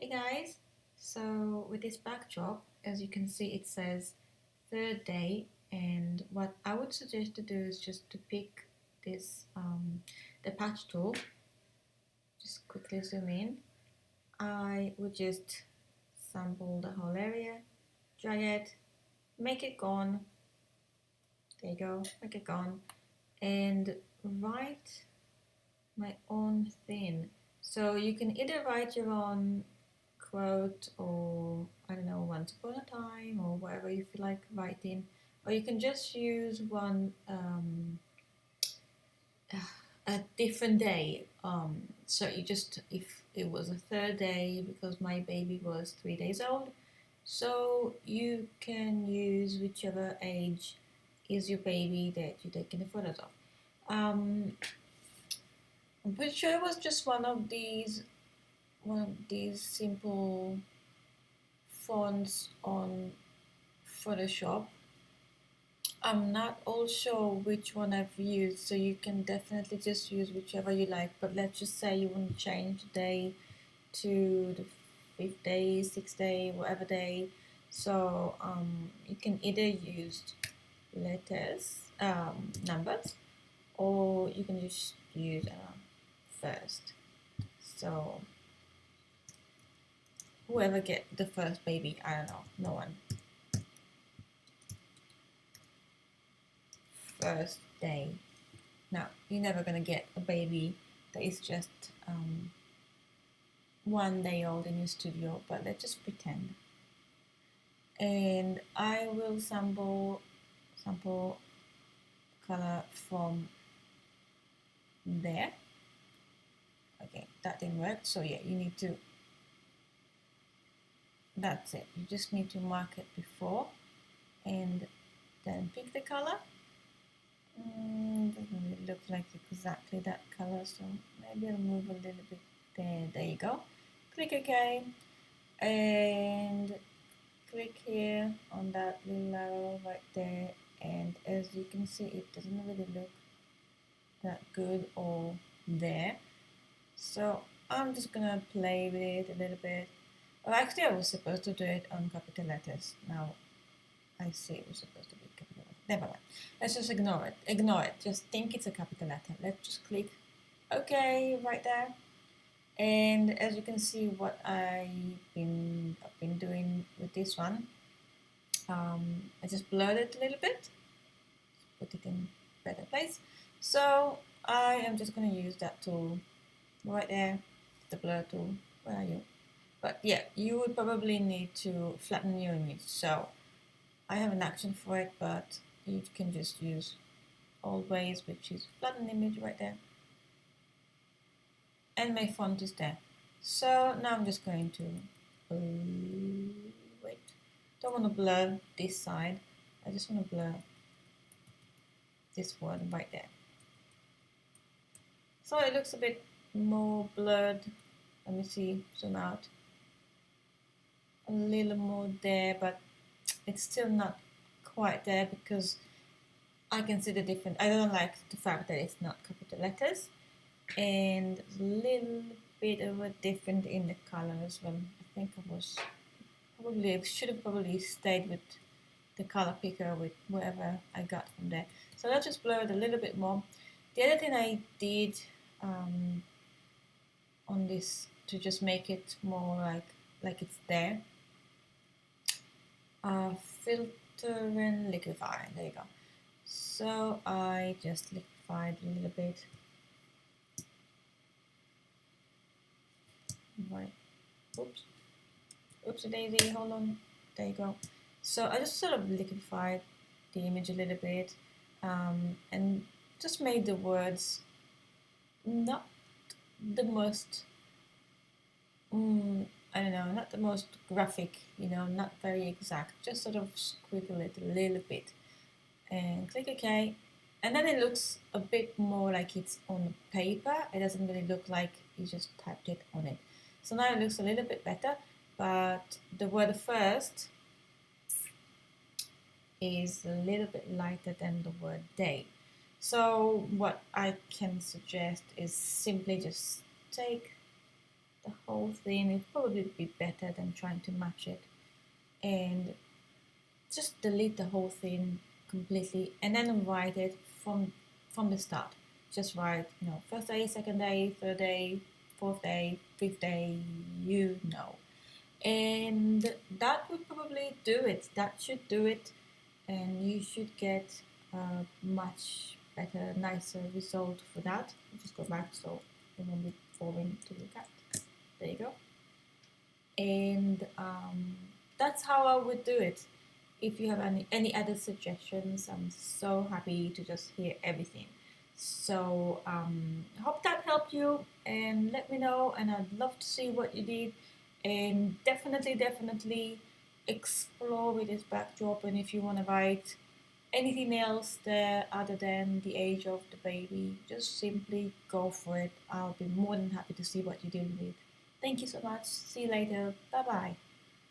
Hey guys, so with this backdrop, as you can see, it says third day, and what I would suggest to do is just to pick this the patch tool, just quickly zoom in. I would just sample the whole area, drag it, make it gone. There you go, make it gone, and write my own thing. So you can either write your own quote or I don't know, once upon a time or whatever you feel like writing, or you can just use one a different day. So you just if it was a third day because my baby was 3 days old, so you can use whichever age is your baby that you're taking the photos of. I'm pretty sure it was just one of these simple fonts on Photoshop. I'm not all sure which one I've used, so you can definitely just use whichever you like. But let's just say you want to change the day to the fifth day, sixth day, whatever day. So you can either use letters, numbers, or you can just use first. So whoever get the first baby, I don't know, no one. First day. Now, you're never gonna get a baby that is just 1 day old in your studio, but let's just pretend. And I will sample color from there. Okay, that didn't work. So yeah, you need to. That's it. You just need to mark it before, and then pick the color. Doesn't really look like exactly that color, so maybe I'll move a little bit there. There you go. Click OK, and click here on that little arrow right there, and as you can see, it doesn't really look that good or there. So I'm just gonna play with it a little bit. Well, actually, I was supposed to do it on capital letters. Now I see it was supposed to be capital letter. Never mind. Let's just ignore it. Ignore it. Just think it's a capital letter. Let's just click OK right there. And as you can see, what I've been doing with this one, I just blurred it a little bit, put it in a better place. So I am just going to use that tool right there, the blur tool. Where are you? But yeah, you would probably need to flatten your image. So I have an action for it, but you can just use always, which is flatten image right there. And my font is there. So now I'm just going to wait. Don't want to blur this side. I just want to blur this one right there. So it looks a bit more blurred. Let me see, zoom out. A little more there, but it's still not quite there because I can see the difference. I don't like the fact that it's not capital letters, and a little bit of a different in the color as well. I think I should have probably stayed with the color picker with whatever I got from there. So let's just blur it a little bit more. The other thing I did on this to just make it more like it's there, filter and liquify. There you go. So I just liquefied a little bit. Right. Oops. Oopsie daisy. Hold on. There you go. So I just sort of liquefied the image a little bit, and just made the words not the most I don't know, not the most graphic, not very exact, just sort of squiggle it a little bit and click OK. And then it looks a bit more like it's on paper. It doesn't really look like you just typed it on it. So now it looks a little bit better, but the word first is a little bit lighter than the word day. So what I can suggest is simply just take the whole thing, it probably would be better than trying to match it. And just delete the whole thing completely and then write it from the start. Just write, first day, second day, third day, fourth day, fifth day, and that would probably do it. That should do it, and you should get a much better, nicer result for that. Just go back so it won't be boring to look at. There you go. And that's how I would do it. If you have any other suggestions, I'm so happy to just hear everything. So hope that helped you, and let me know, and I'd love to see what you did. And definitely explore with this backdrop. And if you want to write anything else there other than the age of the baby, just simply go for it. I'll be more than happy to see what you do with it. Thank you so much. See you later. Bye bye.